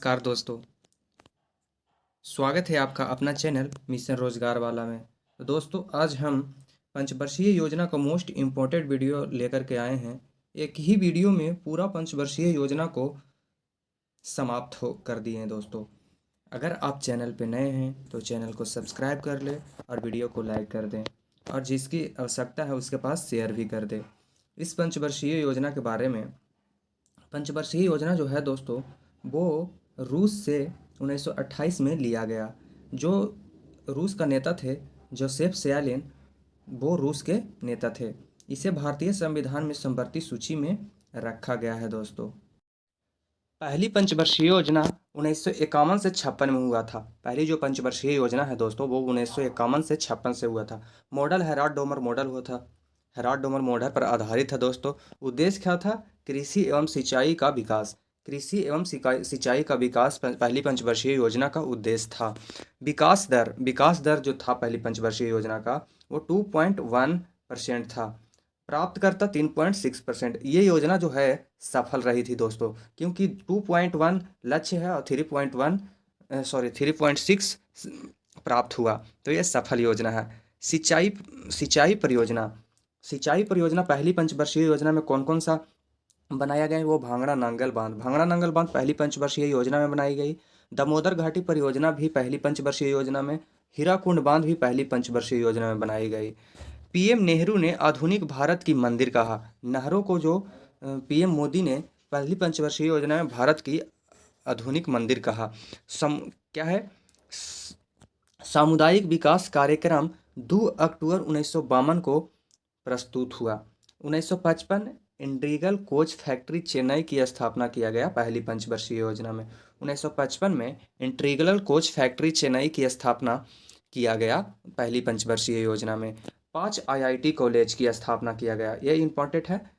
नमस्कार दोस्तों। स्वागत है आपका अपना चैनल मिशन रोजगार वाला में। तो दोस्तों आज हम पंचवर्षीय योजना का मोस्ट इम्पोर्टेंट वीडियो लेकर के आए हैं। एक ही वीडियो में पूरा पंचवर्षीय योजना को समाप्त हो कर दिए हैं दोस्तों। अगर आप चैनल पे नए हैं तो चैनल को सब्सक्राइब कर लें और वीडियो को लाइक कर दें और जिसकी आवश्यकता है उसके पास शेयर भी कर दें। इस पंचवर्षीय योजना के बारे में, पंचवर्षीय योजना जो है दोस्तों वो रूस से 1928 में लिया गया। जो रूस का नेता थे जोसेफ स्टालिन, वो रूस के नेता थे। इसे भारतीय संविधान में समवर्ती सूची में रखा गया है दोस्तों। पहली पंचवर्षीय योजना 1951 से 56 में हुआ था। पहली जो पंचवर्षीय योजना है दोस्तों वो 1951 से 56 से हुआ था। मॉडल हेराल्ड डोमर मॉडल हुआ था। हेराल्ड डोमर मॉडल पर आधारित था दोस्तों। उद्देश्य क्या था? कृषि एवं सिंचाई का विकास। कृषि एवं सिंचाई का विकास पहली पंचवर्षीय योजना का उद्देश्य था। विकास दर जो था पहली पंचवर्षीय योजना का वो 2.1% था। प्राप्तकर्ता 3.6%। ये योजना जो है सफल रही थी दोस्तों, क्योंकि 2.1 लक्ष्य है और 3.6 प्राप्त हुआ, तो ये सफल योजना है। सिंचाई सिंचाई परियोजना सिंचाई परियोजना पहली पंचवर्षीय योजना में कौन कौन सा बनाया गया है? वो भांगड़ा नांगल बांध पहली पंचवर्षीय योजना में बनाई गई। दामोदर घाटी परियोजना भी पहली पंचवर्षीय योजना में। हीराकुंड बांध भी पहली पंचवर्षीय योजना में बनाई गई। पीएम नेहरू ने आधुनिक भारत की मंदिर कहा। नहरों को जो पीएम मोदी ने पहली पंचवर्षीय योजना में भारत की आधुनिक मंदिर कहा। क्या है? सामुदायिक विकास कार्यक्रम 2 अक्टूबर 1952 को प्रस्तुत हुआ। 1955 इंटीग्रल कोच फैक्ट्री चेन्नई की स्थापना किया गया पहली पंचवर्षीय योजना में। 1955 में इंटीग्रल कोच फैक्ट्री चेन्नई की स्थापना किया गया पहली पंचवर्षीय योजना में। 5 आईआईटी कॉलेज की स्थापना किया गया। ये इम्पोर्टेंट है।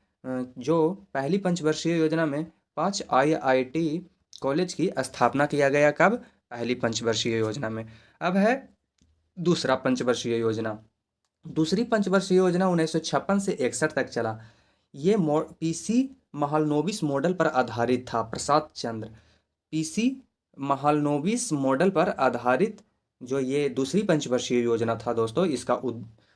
जो पहली पंचवर्षीय योजना में 5 आईआईटी कॉलेज की स्थापना किया गया। कब? पहली पंचवर्षीय योजना में। अब है दूसरा पंचवर्षीय योजना। दूसरी पंचवर्षीय योजना 1956 से 61 तक चला। ये पीसी महालनोबिस मॉडल पर आधारित था। प्रसाद चंद्र पीसी महालनोबिस मॉडल पर आधारित जो ये दूसरी पंचवर्षीय योजना था दोस्तों, इसका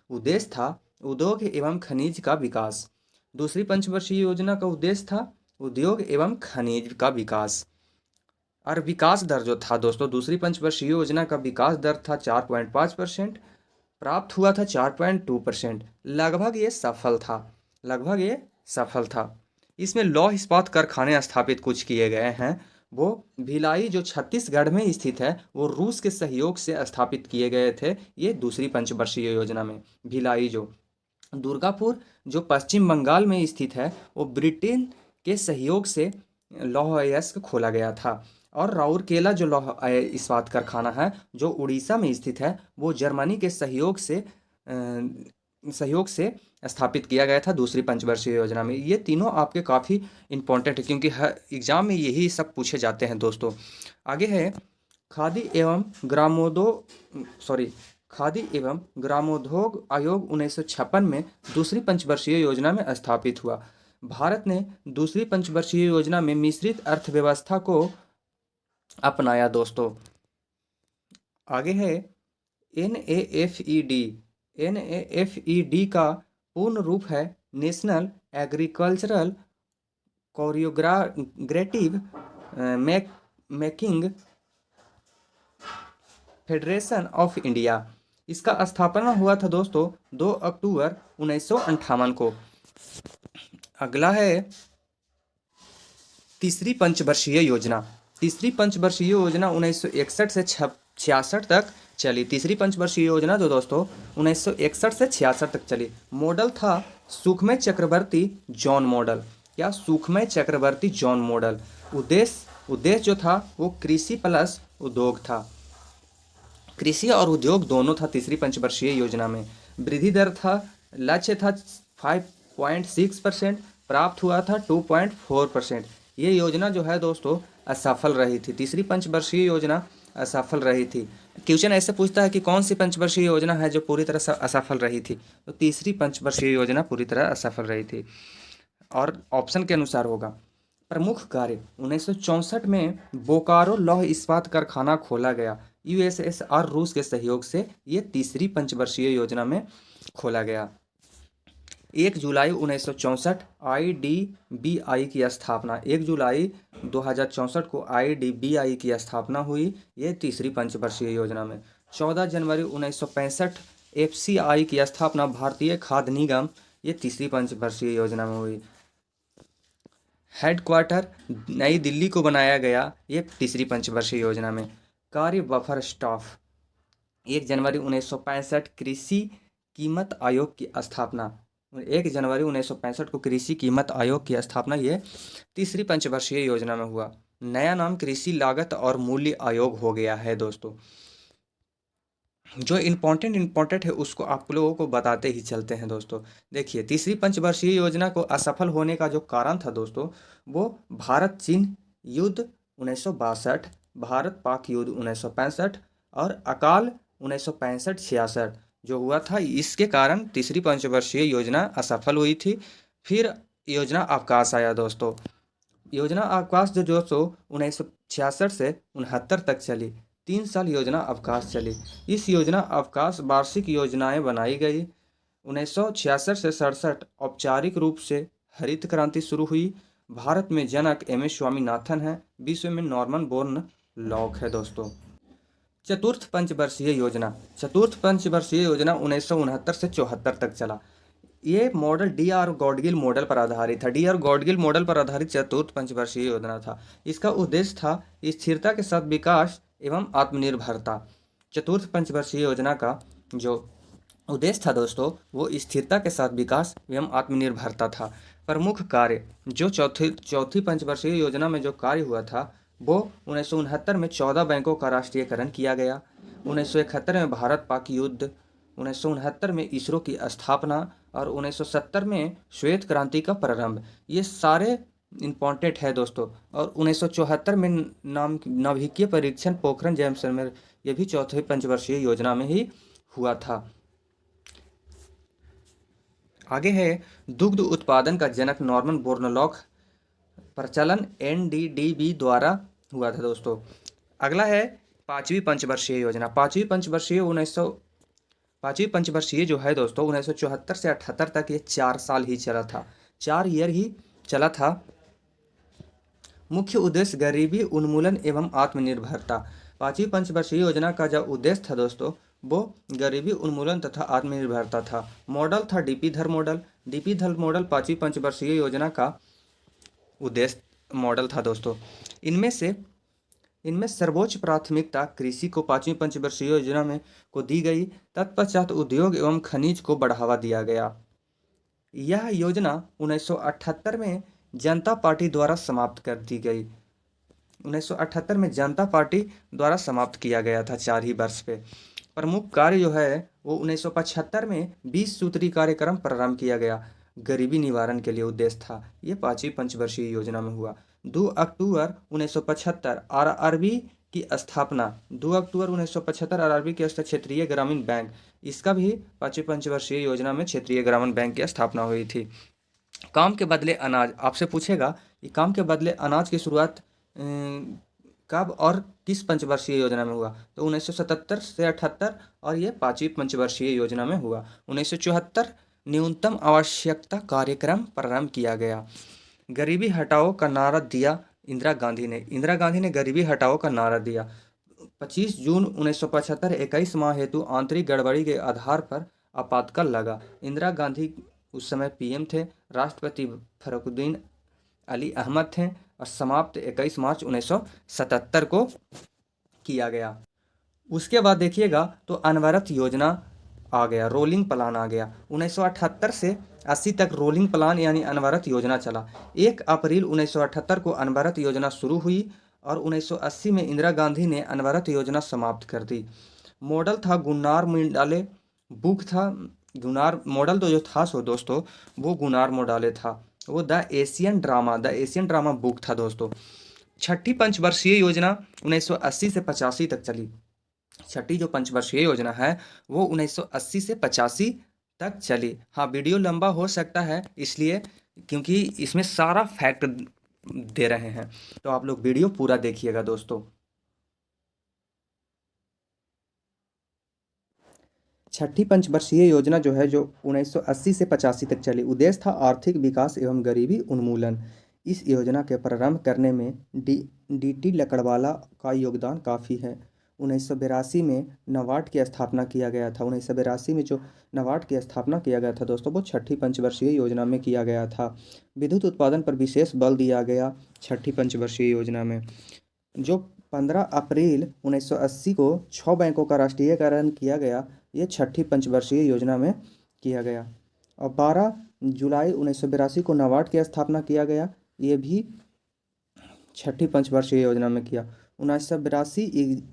उद्देश्य था उद्योग एवं खनिज का विकास। दूसरी पंचवर्षीय योजना का उद्देश्य था उद्योग एवं खनिज का विकास। और विकास दर जो था दोस्तों, दूसरी पंचवर्षीय योजना का विकास दर था 4.5%। प्राप्त हुआ था 4.2%। लगभग ये सफल था। इसमें लौह इस्पात कारखाने स्थापित कुछ किए गए हैं। वो भिलाई जो छत्तीसगढ़ में स्थित है वो रूस के सहयोग से स्थापित किए गए थे। ये दूसरी पंचवर्षीय योजना में। भिलाई जो दुर्गापुर जो पश्चिम बंगाल में स्थित है वो ब्रिटेन के सहयोग से लौह अयस्क खोला गया था। और राउरकेला जो लौह इस्पात कारखाना है जो उड़ीसा में स्थित है वो जर्मनी के सहयोग से स्थापित किया गया था दूसरी पंचवर्षीय योजना में। ये तीनों आपके काफ़ी इंपॉर्टेंट है क्योंकि हर एग्जाम में यही सब पूछे जाते हैं दोस्तों। आगे है खादी एवं ग्रामोद्योग आयोग 1956 में दूसरी पंचवर्षीय योजना में स्थापित हुआ। भारत ने दूसरी पंचवर्षीय योजना में मिश्रित अर्थव्यवस्था को अपनाया दोस्तों। आगे है NAFED का पूर्ण रूप है national agricultural cooperative making federation of India. इसका स्थापना हुआ था दोस्तों 2 अक्टूबर 1958 को। अगला है तीसरी पंचवर्षीय योजना। तीसरी पंचवर्षीय योजना 1961 से 66 तक चली। तीसरी पंचवर्षीय योजना जो दोस्तों 1961 से 66 तक चली। मॉडल था सुखमय चक्रवर्ती जॉन मॉडल। क्या? सुखमय चक्रवर्ती जॉन मॉडल। उद्देश्य जो था वो कृषि प्लस उद्योग था। कृषि और उद्योग दोनों था तीसरी पंचवर्षीय योजना में। वृद्धि दर था, लक्ष्य था 5.6%। प्राप्त हुआ था 2.4%। ये योजना जो है दोस्तों असफल रही थी। तीसरी पंचवर्षीय योजना असफल रही थी। क्वेश्चन ऐसे पूछता है कि कौन सी पंचवर्षीय योजना है जो पूरी तरह से असफल रही थी, तो तीसरी पंचवर्षीय योजना पूरी तरह असफल रही थी। और ऑप्शन के अनुसार होगा प्रमुख कार्य 1964 में बोकारो लौह इस्पात कारखाना खोला गया। यूएसएसआर रूस के सहयोग से ये तीसरी पंचवर्षीय योजना में खोला गया। 1 जुलाई 1964 आईडीबीआई की स्थापना। 1 जुलाई 2064 को आईडीबीआई की स्थापना हुई, ये तीसरी पंचवर्षीय योजना में। 14 जनवरी 1965 एफसीआई की स्थापना, भारतीय खाद्य निगम, ये तीसरी पंचवर्षीय योजना में हुई। हेडक्वार्टर नई दिल्ली को बनाया गया, ये तीसरी पंचवर्षीय योजना में। कार्य बफर स्टाफ। 1 जनवरी 1965 कृषि कीमत आयोग की स्थापना। 1 जनवरी 1965 को कृषि कीमत आयोग की स्थापना, ये तीसरी पंचवर्षीय योजना में हुआ। नया नाम कृषि लागत और मूल्य आयोग हो गया है दोस्तों। जो इम्पोर्टेंट है उसको आप लोगों को बताते ही चलते हैं दोस्तों। देखिए, तीसरी पंचवर्षीय योजना को असफल होने का जो कारण था दोस्तों, वो भारत चीन युद्ध 1962, भारत पाक युद्ध 1965 और अकाल 1965-66 जो हुआ था, इसके कारण तीसरी पंचवर्षीय योजना असफल हुई थी। फिर योजना अवकाश आया दोस्तों। योजना अवकाश जो दोस्तों 1966 से 69 तक चली, 3 साल योजना अवकाश चली। इस योजना अवकाश वार्षिक योजनाएं बनाई गई। 1966 से 67 औपचारिक रूप से हरित क्रांति शुरू हुई। भारत में जनक एम.एस. स्वामीनाथन है, विश्व में नॉर्मन बोर्न लॉक है दोस्तों। चतुर्थ पंचवर्षीय योजना। चतुर्थ पंचवर्षीय योजना 1969 से 74 तक चला। ये मॉडल डी.आर. गॉडगिल मॉडल पर आधारित था। डी.आर. गॉडगिल मॉडल पर आधारित चतुर्थ पंचवर्षीय योजना था। इसका उद्देश्य था स्थिरता के साथ विकास एवं आत्मनिर्भरता। चतुर्थ पंचवर्षीय योजना का जो उद्देश्य था दोस्तों, वो स्थिरता के साथ विकास एवं आत्मनिर्भरता था। प्रमुख कार्य जो चौथी पंचवर्षीय योजना में जो कार्य हुआ था, वो 1969 में 14 बैंकों का राष्ट्रीयकरण किया गया। 1971 में भारत पाक युद्ध, 1969 में इसरो की स्थापना और 1970 में श्वेत क्रांति का प्रारंभ, ये सारे इम्पॉर्टेंट है दोस्तों। और 1974 में नाभिकीय परीक्षण पोखरण जैमसलमेर, ये भी चौथे पंचवर्षीय योजना में ही हुआ था। आगे है दुग्ध उत्पादन का जनक नॉर्मन बोरलॉग प्रचलन एनडीडीबी द्वारा हुआ था दोस्तों। अगला है पांचवी पंचवर्षीय योजना। पांचवी पंचवर्षीय जो है दोस्तों 1974 से 78 तक, ये 4 साल ही चला था, 4 ईयर ही चला था। मुख्य उद्देश्य गरीबी उन्मूलन एवं आत्मनिर्भरता। पांचवी पंचवर्षीय योजना का जो उद्देश्य था दोस्तों, वो गरीबी उन्मूलन तथा आत्मनिर्भरता था। मॉडल था डीपी धर मॉडल। डीपी धर मॉडल पांचवी पंचवर्षीय योजना का उद्देश्य मॉडल था दोस्तों। इनमें सर्वोच्च प्राथमिकता कृषि को पांचवी पंचवर्षीय योजना में को दी गई। तत्पश्चात उद्योग एवं खनिज को बढ़ावा दिया गया। यह योजना 1978 में जनता पार्टी द्वारा समाप्त कर दी गई। 1978 में जनता पार्टी द्वारा समाप्त किया गया था 4 ही वर्ष पे। प्रमुख कार्य जो है वो 1975 में 20 सूत्री कार्यक्रम प्रारंभ किया गया, गरीबी निवारण के लिए उद्देश्य था। ये पांचवी पंचवर्षीय योजना में हुआ। 2 अक्टूबर 1975 आरआरबी की स्थापना। 2 अक्टूबर 1975 आरआरबी की क्षेत्रीय ग्रामीण बैंक, इसका भी पांचवी पंचवर्षीय योजना में क्षेत्रीय ग्रामीण बैंक की स्थापना हुई थी। काम के बदले अनाज, आपसे पूछेगा कि काम के बदले अनाज की शुरुआत कब और किस पंचवर्षीय योजना में हुआ, तो 1977 से 78 और ये पांचवी पंचवर्षीय योजना में हुआ। 1974 न्यूनतम आवश्यकता कार्यक्रम प्रारंभ किया गया। गरीबी हटाओ का नारा दिया इंदिरा गांधी ने। इंदिरा गांधी ने गरीबी हटाओ का नारा दिया। 25 जून 1975 21 माह हेतु आंतरिक गड़बड़ी के आधार पर आपातकाल लगा। इंदिरा गांधी उस समय पीएम थे, राष्ट्रपति फखरुद्दीन अली अहमद थे और समाप्त 21 मार्च 1977 को किया गया। उसके बाद देखिएगा तो अनवरत योजना आ गया, रोलिंग प्लान आ गया। 1978 से 80 तक रोलिंग प्लान यानी अनवरत योजना चला। 1 अप्रैल 1978 को अनवरत योजना शुरू हुई और 1980 में इंदिरा गांधी ने अनवरत योजना समाप्त कर दी। मॉडल था गुन्नार मोडाले, बुक था गुनार मॉडल, तो जो था सो दोस्तों वो गुनार मोडाले था, वो द एशियन ड्रामा बुक था दोस्तों। छठी पंचवर्षीय योजना 1980 से 85 तक चली। छठी जो पंचवर्षीय योजना है वो 1980 से 85 तक चली। हाँ, वीडियो लंबा हो सकता है इसलिए क्योंकि इसमें सारा फैक्ट दे रहे हैं। तो आप लोग वीडियो पूरा देखिएगा दोस्तों। छठी पंचवर्षीय योजना जो है, जो 1980 से 85 तक चली, उद्देश्य था आर्थिक विकास एवं गरीबी उन्मूलन। इस योजना के प्रारंभ करने में डी.टी. लकड़वाला का योगदान काफ़ी है। 1982 में नाबार्ड की स्थापना किया गया था। 1982 में जो नाबार्ड की स्थापना किया गया था दोस्तों, वो छठी पंचवर्षीय योजना में किया गया था। विद्युत उत्पादन पर विशेष बल दिया गया छठी पंचवर्षीय योजना में। जो 15 अप्रैल 1980 को 6 बैंकों का राष्ट्रीयकरण किया गया, ये छठी पंचवर्षीय योजना में किया गया। और 12 जुलाई 1982 को नाबार्ड की स्थापना किया गया, ये भी छठी पंचवर्षीय योजना में किया। 1982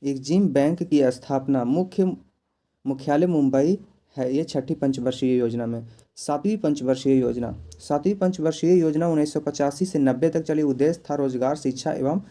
एग्जिम बैंक की स्थापना, मुख्यालय मुंबई है, ये छठी पंचवर्षीय योजना में। सातवीं पंचवर्षीय योजना, सातवीं पंचवर्षीय योजना 1985 से 90 तक चली। उद्देश्य था रोजगार, शिक्षा एवं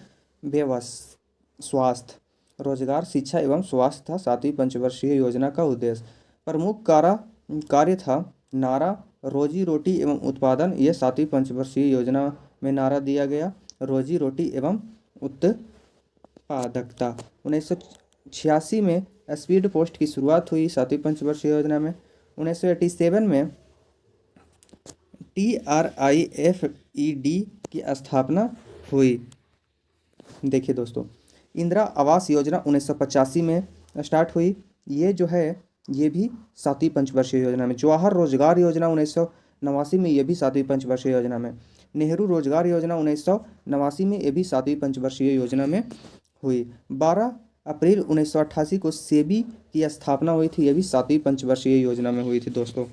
स्वास्थ्य। रोजगार, शिक्षा एवं स्वास्थ्य था सातवीं पंचवर्षीय योजना का उद्देश्य। प्रमुख कार्य था नारा रोजी रोटी एवं उत्पादन। ये सातवीं पंचवर्षीय योजना में नारा दिया गया, रोजी रोटी एवं उत्पादकता। 1986 में स्पीड पोस्ट की शुरुआत हुई सातवीं पंचवर्षीय योजना में। 1987 में TRIFED की स्थापना हुई। देखिए दोस्तों, इंदिरा आवास योजना 1985 में स्टार्ट हुई। ये जो है, ये भी सातवीं पंचवर्षीय योजना में। जवाहर रोजगार योजना 1989 में, ये भी सातवीं पंचवर्षीय योजना में। नेहरू रोजगार योजना 1989 में, ये भी सातवीं पंचवर्षीय योजना में हुई। 12 अप्रैल 1988 को सेबी की स्थापना हुई थी, ये भी सातवीं पंचवर्षीय योजना में हुई थी दोस्तों।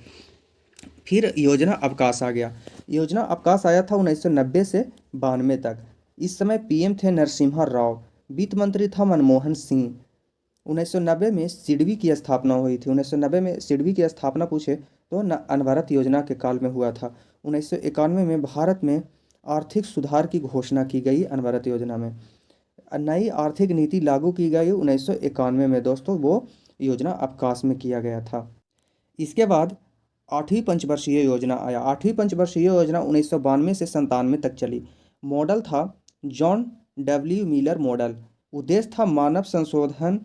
फिर योजना अवकाश आ गया। योजना अवकाश आया था 1990 से 92 तक। इस समय पीएम थे नरसिम्हा राव, वित्त मंत्री था मनमोहन सिंह। 1990 में सिडबी की स्थापना हुई थी। 1990 में सिडबी की स्थापना पूछे तो अनवरत योजना के काल में हुआ था। 1991 में भारत में आर्थिक सुधार की घोषणा की गई अनवरत योजना में। नई आर्थिक नीति लागू की गई 1991 में दोस्तों, वो योजना अवकाश में किया गया था। इसके बाद आठवीं पंचवर्षीय योजना आया। आठवीं पंचवर्षीय योजना 1992 से 97 तक चली। मॉडल था जॉन डब्ल्यू मिलर मॉडल। उद्देश्य था मानव संशोधन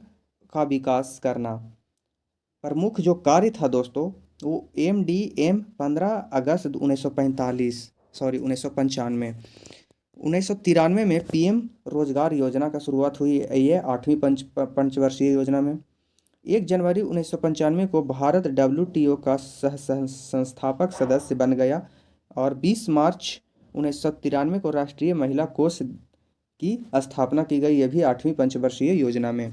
का विकास करना। प्रमुख जो कार्य था दोस्तों, वो MDM 15 अगस्त 1995। 1993 में PM रोजगार योजना का शुरुआत हुई। ये आठवीं पंचवर्षीय योजना में। 1 जनवरी 1995 को भारत WTO का संस्थापक सदस्य बन गया और 20 मार्च 1993 को राष्ट्रीय महिला कोष की स्थापना की गई, यह भी आठवीं पंचवर्षीय योजना में।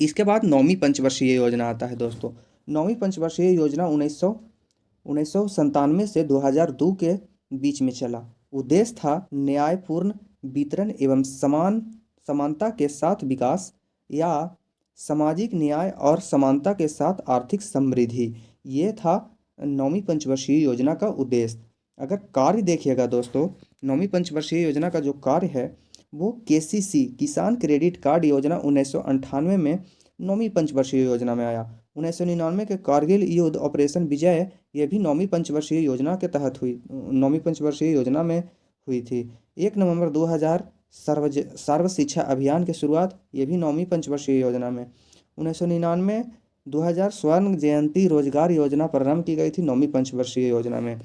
इसके बाद नौवीं पंचवर्षीय योजना आता है दोस्तों। नौवीं पंचवर्षीय योजना 1997 से 2002 के बीच में चला। उद्देश्य था न्यायपूर्ण वितरण एवं समानता के साथ विकास, या सामाजिक न्याय और समानता के साथ आर्थिक समृद्धि। ये था नौवीं पंचवर्षीय योजना का उद्देश्य। अगर कार्य देखिएगा दोस्तों, नौवीं पंचवर्षीय योजना का जो कार्य है, वो KCC किसान क्रेडिट कार्ड योजना 1998 में नौवीं पंचवर्षीय योजना में आया। 1999 के कारगिल युद्ध ऑपरेशन विजय, ये भी नौवीं पंचवर्षीय योजना के तहत हुई, नौवीं पंचवर्षीय योजना में हुई थी। 1 नवंबर 2000 सर्व शिक्षा अभियान की शुरुआत, ये भी नौवीं पंचवर्षीय योजना में। 1999 2000 स्वर्ण जयंती रोजगार योजना प्रारंभ की गई थी नौवीं पंचवर्षीय योजना में।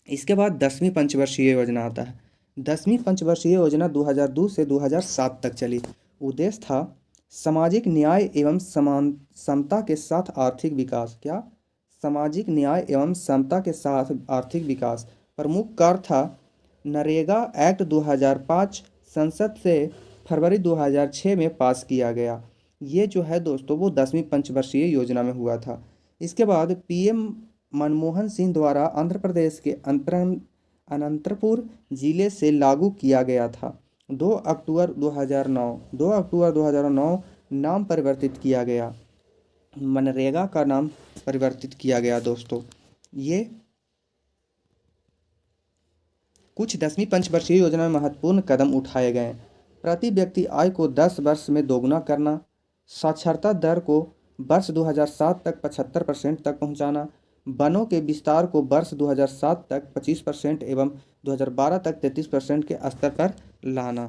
इसके बाद 10वीं पंचवर्षीय योजना आता है। 10वीं पंचवर्षीय योजना 2002 से 2007 तक चली। उद्देश्य था सामाजिक न्याय एवं समता के साथ आर्थिक विकास। क्या? सामाजिक न्याय एवं समता के साथ आर्थिक विकास। प्रमुख कार्य था नरेगा एक्ट 2005 संसद से फरवरी 2006 में पास किया गया। ये जो है दोस्तों, वो 10वीं पंचवर्षीय योजना में हुआ था। इसके बाद PM मनमोहन सिंह द्वारा आंध्र प्रदेश के अनंतपुर जिले से लागू किया गया था। 2 अक्टूबर 2009 नाम परिवर्तित किया गया, मनरेगा का नाम परिवर्तित किया गया दोस्तों। ये कुछ 10वीं पंचवर्षीय योजना में महत्वपूर्ण कदम उठाए गए। प्रति व्यक्ति आय को 10 वर्ष में दोगुना करना, साक्षरता दर को वर्ष 2007 तक 75% तक पहुंचाना, वनों के विस्तार को वर्ष 2007 तक 25% एवं 2012 तक 33% के स्तर पर लाना।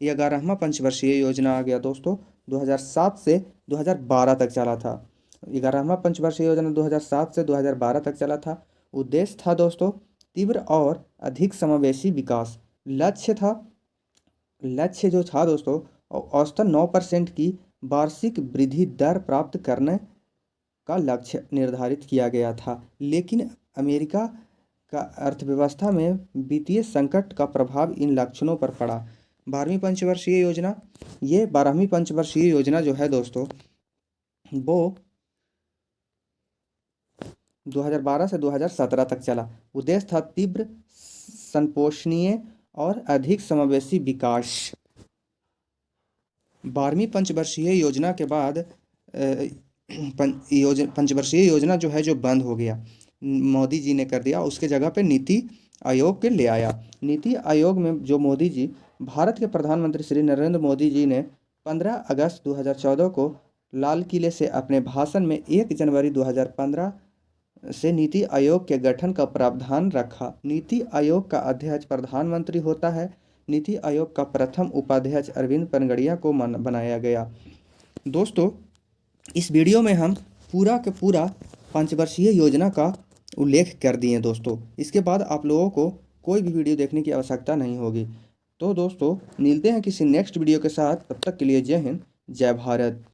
ये 11वां पंचवर्षीय योजना आ गया दोस्तों। 2007 से 2012 तक चला था। 11वां पंचवर्षीय योजना 2007 से 2012 तक चला था। उद्देश्य था दोस्तों तीव्र और अधिक समावेशी विकास। लक्ष्य जो था दोस्तों औसतन 9% की वार्षिक वृद्धि दर प्राप्त करने का लक्ष्य निर्धारित किया गया था। लेकिन अमेरिका का अर्थव्यवस्था में वित्तीय संकट का प्रभाव इन लक्ष्यों पर पड़ा। 12वीं पंचवर्षीय योजना, ये 12वीं पंचवर्षीय योजना जो है दोस्तों वो 2012 से 2017 तक चला। उद्देश्य था तीव्र, संपोषणीय और अधिक समावेशी विकास। 12वीं पंचवर्षीय योजना के बाद पंचवर्षीय योजना जो है जो बंद हो गया, मोदी जी ने कर दिया। उसके जगह पे नीति आयोग के ले आया। नीति आयोग में जो मोदी जी, भारत के प्रधानमंत्री श्री नरेंद्र मोदी जी ने 15 अगस्त 2014 को लाल किले से अपने भाषण में 1 जनवरी 2015 से नीति आयोग के गठन का प्रावधान रखा। नीति आयोग का अध्यक्ष प्रधानमंत्री होता है। नीति आयोग का प्रथम उपाध्यक्ष अरविंद पनगड़िया को बनाया गया। दोस्तों इस वीडियो में हम पूरा के पूरा पंचवर्षीय योजना का उल्लेख कर दिए दोस्तों। इसके बाद आप लोगों को कोई भी वीडियो देखने की आवश्यकता नहीं होगी। तो दोस्तों मिलते हैं किसी नेक्स्ट वीडियो के साथ। तब तक के लिए जय हिंद, जय भारत।